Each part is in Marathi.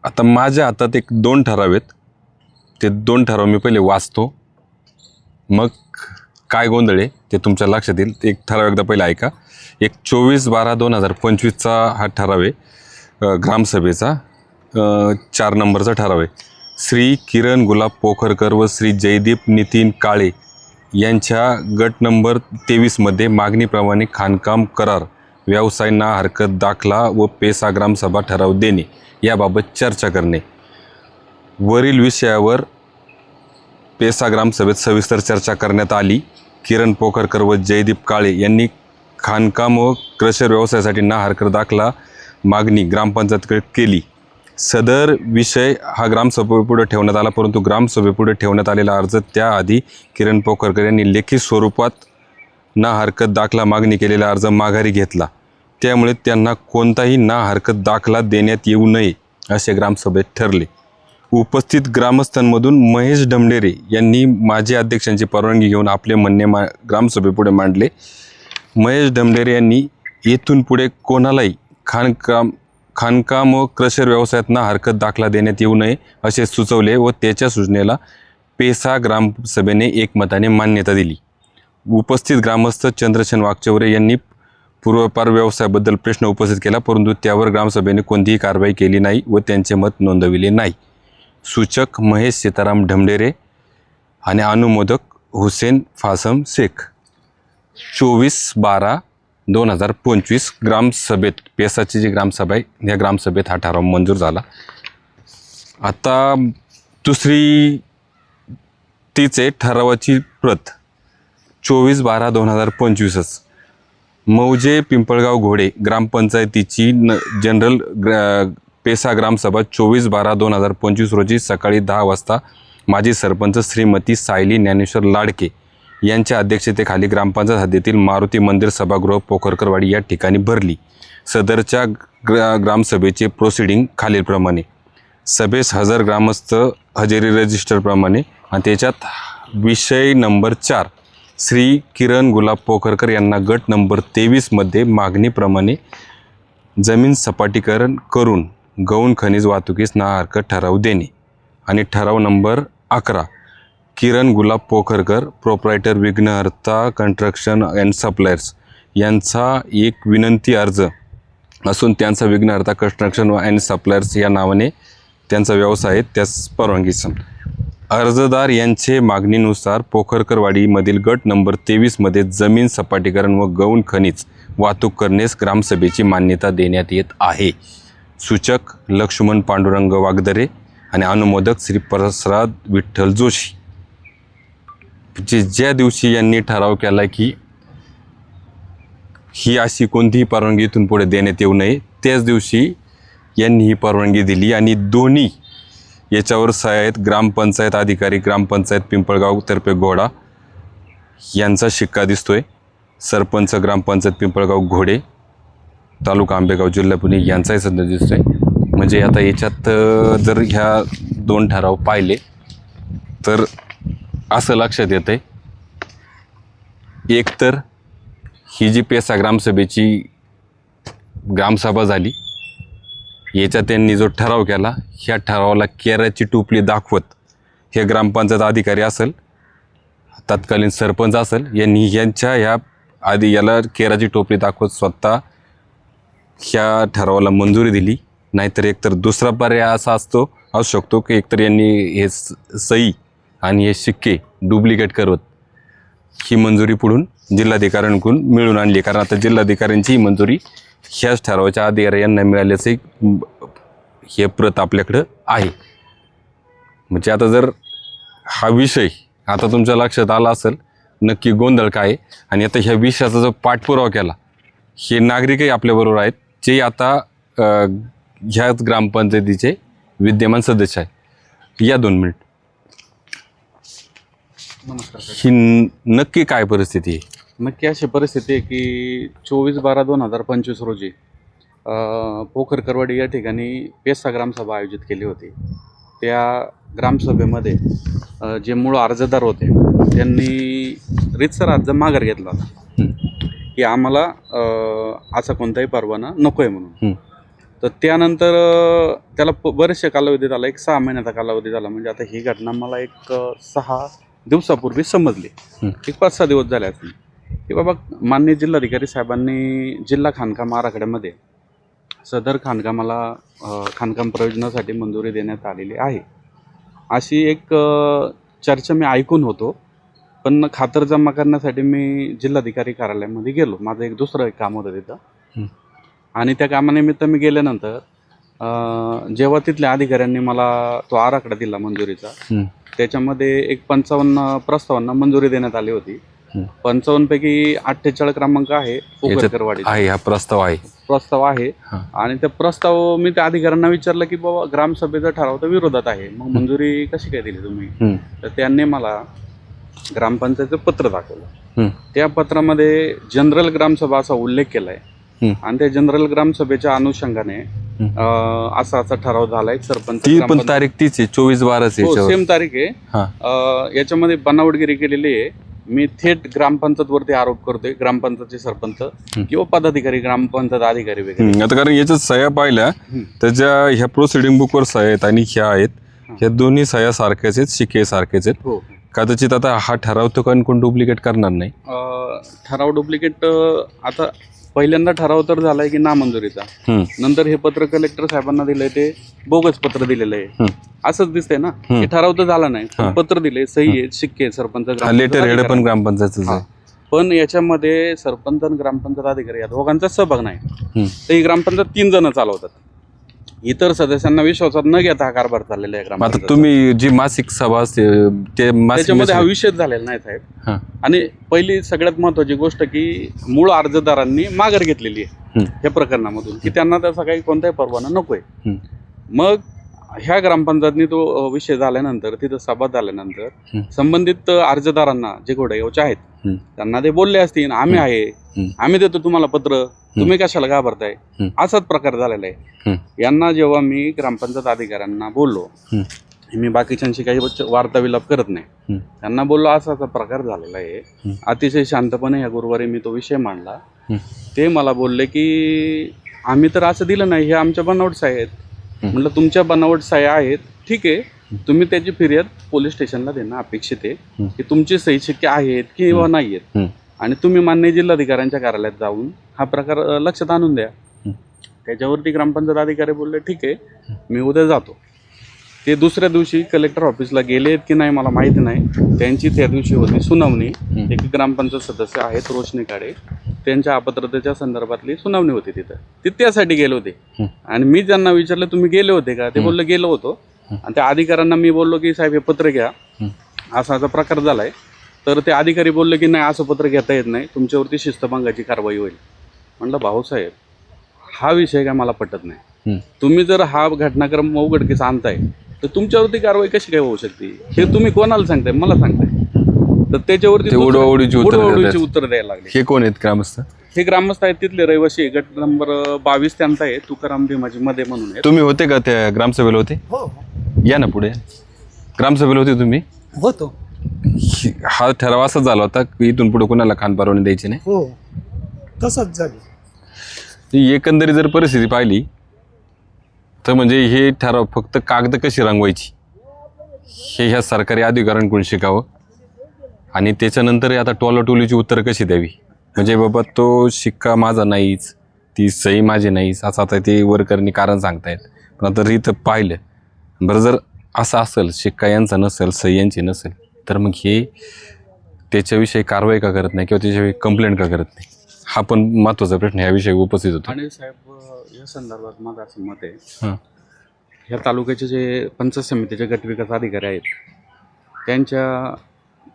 आता माझ्या हातात एक 2 ठराव आहेत. ते 2 ठराव मी पहिले वाचतो, मग काय गोंधळ आहे ते तुमच्या लक्षात येईल. एक ठराव एकदा पहिले ऐका. एक 24/12/2025चा हा ठराव आहे, ग्रामसभेचा 4 नंबरचा ठराव आहे. श्री किरण गुलाब पोखरकर व श्री जयदीप नितीन काळे यांच्या गट नंबर 23मध्ये मागणीप्रमाणे खाणकाम करार, व्यवसाय ना हरकत दाखला व पेसा ग्रामसभा ठराव देणे याबाबत चर्चा करणे. वरील विषयावर पेसा ग्रामसभेत सविस्तर चर्चा करण्यात आली. किरण पोखरकर व जयदीप काळे यांनी खाणकाम व क्रशर व्यवसायासाठी ना हरकत दाखला मागणी ग्रामपंचायतकडे केली. सदर विषय हा ग्रामसभेपुढे ठेवण्यात आला, परंतु ग्रामसभेपुढे ठेवण्यात आलेला अर्ज त्याआधी किरण पोखरकर यांनी लेखी स्वरूपात ना हरकत दाखला मागणी केलेला अर्ज माघारी घेतला. त्यामुळे त्यांना कोणताही ना हरकत दाखला देण्यात येऊ नये असे ग्रामसभेत ठरले. उपस्थित ग्रामस्थांमधून महेश ढमढेरे यांनी माजी अध्यक्षांची परवानगी घेऊन आपले म्हणणे ग्रामसभेपुढे मांडले. महेश ढमढेरे यांनी येथून पुढे कोणालाही खाणकाम व क्रशर व्यवसायात ना हरकत दाखला देण्यात येऊ नये असे सुचवले व त्याच्या सूचनेला पेसा ग्रामसभेने एकमताने मान्यता दिली. उपस्थित ग्रामस्थ चंद्रसेन वाकचौरे यांनी पूर्वापार व्यवसायाबद्दल प्रश्न उपस्थित केला, परंतु त्यावर ग्रामसभेने कोणतीही कारवाई केली नाही व त्यांचे मत नोंदविले नाही. सूचक महेश सीताराम ढमढेरे आणि अनुमोदक हुसेन फासम शेख. 24/12/2025 ग्रामसभेत, पेसाची जी ग्रामसभा आहे या ग्रामसभेत हा ठराव मंजूर झाला. आता दुसरी तीच आहे ठरावाची प्रत 24/12/2025च. मौजे पिंपळगाव घोडे ग्रामपंचायतीची जनरल पेसा ग्रामसभा 24/12/2025 रोजी सकाळी 10 वाजता माजी सरपंच श्रीमती सायली ज्ञानेश्वर लाडके यांच्या अध्यक्षतेखाली ग्रामपंचायत हद्दीतील मारुती मंदिर सभागृह पोखरकरवाडी या ठिकाणी भरली. सदरच्या ग्रामसभेचे प्रोसिडिंग खालीलप्रमाणे. सभेस हजर ग्रामस्थ हजेरी रजिस्टरप्रमाणे आणि त्याच्यात विषय नंबर 4 श्री किरण गुलाब पोखरकर यांना गट नंबर 23मध्ये मागणीप्रमाणे जमीन सपाटीकरण करून गौण खनिज वाहतुकीस ना हरकत ठराव देणे. आणि ठराव नंबर 11 किरण गुलाब पोखरकर प्रोप्रायटर विघ्नहर्ता कन्स्ट्रक्शन अँड सप्लायर्स यांचा एक विनंती अर्ज असून त्यांचा विघ्नहर्ता कन्स्ट्रक्शन अँड सप्लायर्स या नावाने त्यांचा व्यवसाय आहे, त्यास परवानगी सम. अर्जदार यांचे मागणीनुसार पोखरकरवाडीमधील गट नंबर 23मध्ये जमीन सपाटीकरण व गौण खनिज वाहतूक करण्यास ग्रामसभेची मान्यता देण्यात येत आहे. सूचक लक्ष्मण पांडुरंग वागदरे आणि अनुमोदक श्री प्रसाद विठ्ठल जोशी. ज्या दिवशी यांनी ठराव केला की ही अशी कोणतीही परवानगी इथून पुढे देण्यात येऊ नये, त्याच दिवशी यांनी ही परवानगी दिली आणि दोन्ही याच्यावर सह्या आहेत ग्रामपंचायत अधिकारी ग्रामपंचायत पिंपळगाव तर्फे घोडा यांचा शिक्का दिसतोय. सरपंच ग्रामपंचायत पिंपळगाव घोडे तालुका आंबेगाव जिल्हा पुणे यांचाही सध्या दिसतोय. म्हणजे आता याच्यात जर ह्या 2 ठराव पाहिले तर असं लक्षात येतं आहे, एक तर ही जी पेसा ग्रामसभेची ग्रामसभा झाली याच्यात त्यांनी जो ठराव केला, ह्या ठरावाला केराची टोपली दाखवत हे ग्रामपंचायत अधिकारी असेल, तत्कालीन सरपंच असेल, यांनी यांच्या ह्या आधी याला केराची टोपली दाखवत स्वतः ह्या ठरावाला मंजुरी दिली. नाहीतर एकतर दुसरा पर्याय असा असू शकतो की एकतर यांनी हे सही आणि हे शिक्के डुप्लिकेट करत ही मंजुरी पुढून जिल्हाधिकाऱ्यांकडून मिळून आणली. कारण आता जिल्हाधिकाऱ्यांची ही मंजुरी ह्याच ठरावाच्या अधिकारी यांना मिळाल्याचे हे प्रत आपल्याकडं आहे. म्हणजे आता जर हा विषय आता तुमच्या लक्षात आला असेल नक्की गोंधळ काय आणि आता ह्या विषयाचा जो पाठपुरावा केला हे नागरिकही आपल्याबरोबर आहेत जे आता ह्याच ग्रामपंचायतीचे विद्यमान सदस्य आहे. या 2 मिनिट. नमस्कार. ही नक्की काय परिस्थिती आहे? नक्की अशी परिस्थिती आहे की 24/12/2025 रोजी पोखरकरवाडी या ठिकाणी पेसा ग्रामसभा आयोजित केली होती. त्या ग्रामसभेमध्ये जे मूळ अर्जदार होते त्यांनी रीतसर अर्ज माघार घेतला होता की आम्हाला असा कोणताही परवाना नको आहे म्हणून. तर त्यानंतर त्याला बरेचशा कालावधीत आला, एक 6 महिन्याचा कालावधी झाला. म्हणजे आता ही घटना मला एक 6 दिवसापूर्वी समजली, एक 5-6 दिवस झाले असतील की बाबा माननीय जिल्हाधिकारी साहेबांनी जिल्हा खाणकाम आराखड्यामध्ये सदर खाणकामाला खाणकाम प्रयोजनासाठी मंजुरी देण्यात आलेली आहे अशी एक चर्चा मी ऐकून होतो. पण खातरजमा करण्यासाठी मी जिल्हाधिकारी कार्यालयामध्ये गेलो. माझं एक दुसरं काम होतं तिथं आणि त्या कामानिमित्त मी गेल्यानंतर जेव्हा तिथल्या अधिकाऱ्यांनी मला तो आराखडा दिला मंजुरीचा, त्याच्यामध्ये एक 55 प्रस्तावांना मंजुरी देण्यात आली होती. 55 पैकी 48 क्रमांक आहे पोखरकरवाडी आहे, हा प्रस्ताव आहे. आणि त्या प्रस्ताव मी त्या अधिकाऱ्यांना विचारलं की बाबा ग्रामसभेचा ठराव तर विरोधात आहे, मग मंजुरी कशी काय दिली तुम्ही? तर त्यांनी मला ग्रामपंचायतचं पत्र दाखवलं. त्या पत्रामध्ये जनरल ग्रामसभा असा उल्लेख केलाय आणि त्या जनरल ग्रामसभेच्या अनुषंगाने असा ठराव झालाय. सरपंच ती पण तारीख तीच आहे, 24/12 सेम तारीख आहे. याच्यामध्ये बनावटगिरी केलेली आहे. मी थेट ग्रामपंचायत वरती आरोप करतोय, ग्रामपंचायतचे सरपंच किंवा पदाधिकारी, ग्रामपंचायत अधिकारी वगैरे. आता कारण याच्यात सह्या पाहिल्या त्याच्या ह्या प्रोसिडिंग बुकवर सह्या आहेत आणि ह्या आहेत, ह्या दोन्ही सह्या सारख्याच आहेत, शिक्के सारखेच आहेत. हो, कदाचित आता हा ठराव तो कोण डुप्लिकेट करणार नाही. ठराव डुप्लिकेट आता पहिल्यांदा ठराव तर झालाय की नामंजुरीचा, नंतर हे पत्र कलेक्टर साहेबांना दिलंय ते बोगस पत्र दिलेलं आहे असंच दिसतंय ना. हे ठराव तर झाला नाही, पत्र दिले, सही आहे, शिक्के आहे, सरपंच लेटर हेड पण ग्रामपंचायतच आहे. पण याच्यामध्ये सरपंच आणि ग्रामपंचायत अधिकारी या दोघांचा सहभाग नाही. तर ही ग्रामपंचायत 3 जण चालवतात. इतर सदस्यांना विश्वासात न घेता हा कारभार चाललेला आहे आता ग्रामपंचायत. तुम्ही जी मासिक सभा असते त्याच्यामध्ये हा विषय झालेला नाही साहेब. आणि पहिली सगळ्यात महत्वाची गोष्ट की मूळ अर्जदारांनी माघार घेतलेली आहे या प्रकरणामधून, की त्यांना त्याचा काही कोणताही परवाना नकोय. मग ह्या ग्रामपंचायतनी तो विषय झाल्यानंतर, तिथं सभा झाल्यानंतर संबंधित अर्जदारांना जे घोडेगावचे आहेत त्यांना ते बोलले असतील, आम्ही आहे, आम्ही देतो तुम्हाला पत्र, तुम्ही कशाला घाबरताय, असाच प्रकार झालेला आहे. यांना जेव्हा मी ग्रामपंचायत अधिकाऱ्यांना बोललो, मी बाकीच्यांशी काही वार्ता विलाप करत नाही, त्यांना बोललो असा प्रकार झालेला आहे. अतिशय शांतपणे ह्या गुरुवारी मी तो विषय मांडला. ते मला बोलले की आम्ही तर असं दिलं नाही, हे आमच्या बनावट सह्या आहेत. म्हटलं तुमच्या बनावट सह्या आहेत, ठीक आहे, तुम्ही त्याची फिर्याद पोलीस स्टेशनला देणं अपेक्षित आहे की तुमची सही शिक्के आहेत किंवा नाही आहेत, आणि तुम्ही मान्य जिल्हाधिकाऱ्यांच्या कार्यालयात जाऊन हा प्रकार लक्षात आणून द्या. त्याच्यावरती ग्रामपंचायत अधिकारी बोलले ठीक आहे, मी उद्या जातो. ते दुसऱ्या दिवशी कलेक्टर ऑफिसला गेलेत की नाही मला माहिती नाही. त्यांची त्या दिवशी होती सुनावणी. एक ग्रामपंचायत सदस्य आहेत रोशनी काळे, त्यांच्या अपात्रतेच्या संदर्भातली सुनावणी होती तिथं. ते त्यासाठी गेले होते आणि मी त्यांना विचारलं तुम्ही गेले होते का? ते बोलले गेलो होतो. आणि त्या अधिकाऱ्यांना मी बोललो की साहेब हे पत्र घ्या, असा प्रकार झालाय. तर ते अधिकारी बोलले की नाही असं पत्र घेता येत नाही, तुमच्यावरती शिस्तभंगाची कारवाई होईल. म्हणलं भाऊसाहेब हा विषय काय मला पटत नाही. तुम्ही जर हा घटनाक्रम उघडकीस आणताय तर तुमच्यावरती कारवाई कशी काय होऊ शकते, हे तुम्ही कोणाला सांगताय? मला सांगताय. तर त्याच्यावरती उडवाउडीची उत्तर द्यायला लागले. हे कोण आहेत ग्रामस्थ? हे ग्रामस्थ आहेत तिथले रहिवासी, गट नंबर 22 त्यांचा आहे, तुकाराम भीमाजी मध्ये म्हणून आहे. तुम्ही होते का त्या ग्रामसभेला? होते? या ना पुढे. ग्रामसभेला होते तुम्ही? होतो. हा ठराव असा झाला होता की इथून पुढे कोणाला खान परवानगी द्यायची नाही? हो, तसंच झालं. ही एकंदरीत जर परिस्थिती पाहिली तर म्हणजे हे ठराव फक्त कागद कशी रंगवायची हे ह्या सरकारी अधिकाऱ्यांकडून शिकावं. आणि त्याच्यानंतर आता टोलाटोलीची उत्तरं कशी द्यावी, म्हणजे बाबा तो शिक्का माझा नाहीच, ती सही माझी नाहीच, असं आता ते वर्करनी कारण सांगतायत. पण आता इथं पाहिलं बरं, जर असं असेल, शिक्का यांचा नसेल, सही यांची नसेल, तर मग हे त्याच्याविषयी कारवाई का करत नाही किंवा त्याच्याविषयी कंप्लेंट का करत नाही, हा पण महत्त्वाचा प्रश्न याविषयी उपस्थित होतो. आणि साहेब या संदर्भात माझं असं मत आहे, ह्या तालुक्याचे जे पंचायत समितीचे गटविकास अधिकारी आहेत त्यांच्या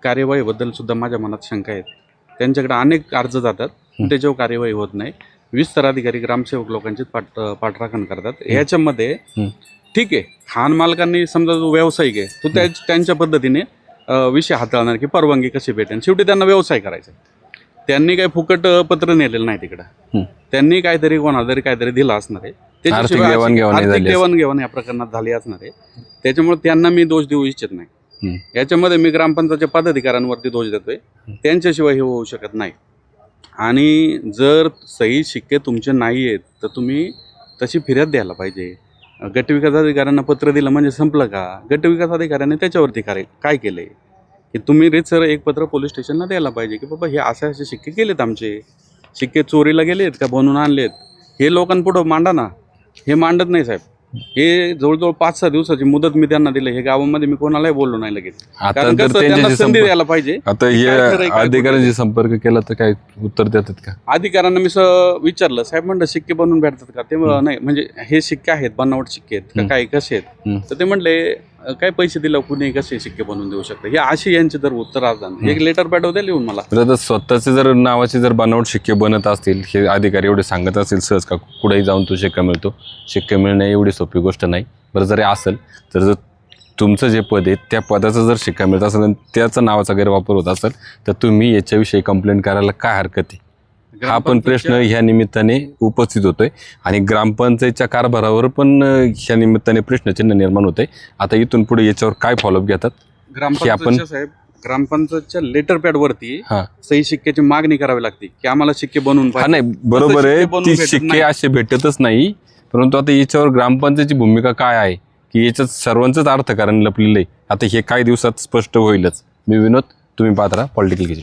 कार्यवाहीबद्दल सुद्धा माझ्या मनात शंका आहेत. त्यांच्याकडे अनेक अर्ज जातात, त्याच्यावर कार्यवाही होत नाही. विस्तार अधिकारी ग्रामसेवक लोकांची पाठराखण करतात. याच्यामध्ये ठीक आहे, खान मालकांनी समजा जो व्यावसायिक आहे तो त्यांच्या पद्धतीने विषय हाताळणार की परवानगी कशी भेटेल. शेवटी त्यांना व्यवसाय करायचा. त्यांनी काही फुकट पत्र नेलेलं नाही तिकडं. त्यांनी काहीतरी कोणाला तरी काहीतरी दिलं असणार आहे. त्याच्याशिवाय आर्थिक देवाणघेवाण या प्रकरणात झाली असणार आहे. त्याच्यामुळे त्यांना मी दोष देऊ इच्छित नाही. याच्यामध्ये मी ग्रामपंचायतच्या पदाधिकाऱ्यांवरती दोष देतोय, त्यांच्याशिवाय हे होऊ शकत नाही. आणि जर सही शिक्के तुमचे नाही आहेत तर तुम्ही तशी फिर्याद द्यायला पाहिजे. गटविकास अधिकाऱ्यांना पत्र दिलं म्हणजे संपलं का? गटविकास अधिकाऱ्याने त्याच्यावरती काय केलं आहे की तुम्ही रीतसर एक पत्र पोलीस स्टेशनला द्यायला पाहिजे की बाबा हे असे शिक्के केलेत, आमचे शिक्के चोरीला गेलेत का बनवून आणलेत, हे लोकांपुढं मांडा ना. हे मांडत नाही साहेब. हे जवळजवळ 5-6 दिवसाची मुदत मी त्यांना दिली. हे गावामध्ये मी कोणालाही बोललो नाही लगेच. आता कारण जर कसं त्यांना त्यांच्याशी संधी द्यायला पाहिजे. आता हे काय खरंय, काय अधिकाऱ्यांशी संपर्क केला तर काय उत्तर देतात का? अधिकाऱ्यांना मी विचारलं, साहेब म्हणलं शिक्के बनवून भेटतात का? ते नाही म्हणजे हे शिक्के आहेत, बनावट शिक्के आहेत का काय, कसे आहेत? तर ते म्हणले काय पैसे दिलं कुणी कसे शिक्के बनवून देऊ शकतं. हे अशी यांचे जर उत्तर असतात. एक लेटर पाठवू द्या लिहून मला. तर स्वतःचे जर नावाचे जर बनावट शिक्के बनत असतील, हे अधिकारी एवढे सांगत असतील सहज का कुठेही जाऊन तो शिक्का मिळतो, शिक्के मिळणे एवढी सोपी गोष्ट नाही. बरं जरी असेल तर जर तुमचं जे पद आहे त्या पदाचा जर शिक्का मिळत असेल आणि त्याचा नावाचा गैरवापर होत असेल तर तुम्ही याच्याविषयी कंप्लेंट करायला काय हरकत आहे? हा पण प्रश्न ह्या निमित्ताने उपस्थित होतोय आणि ग्रामपंचायतच्या कारभारावर पण ह्या निमित्ताने प्रश्नचिन्ह निर्माण होते. आता इथून पुढे याच्यावर काय फॉलोअप घेतात हे आपण साहेब ग्रामपंचायतच्या लेटर पॅड वरती हा सही शिक्क्याची मागणी करावी लागते की आम्हाला शिक्के बनवून हा नाही बरोबर आहे, ती शिक्के असे भेटतच नाही. परंतु आता याच्यावर ग्रामपंचायतीची भूमिका काय आहे की याच्यात सर्वांचंच अर्थकारण लपलेलं आहे. आता हे काही दिवसात स्पष्ट होईलच. मी विनोद, तुम्ही पाहत राहा पॉलिटिकल केजी.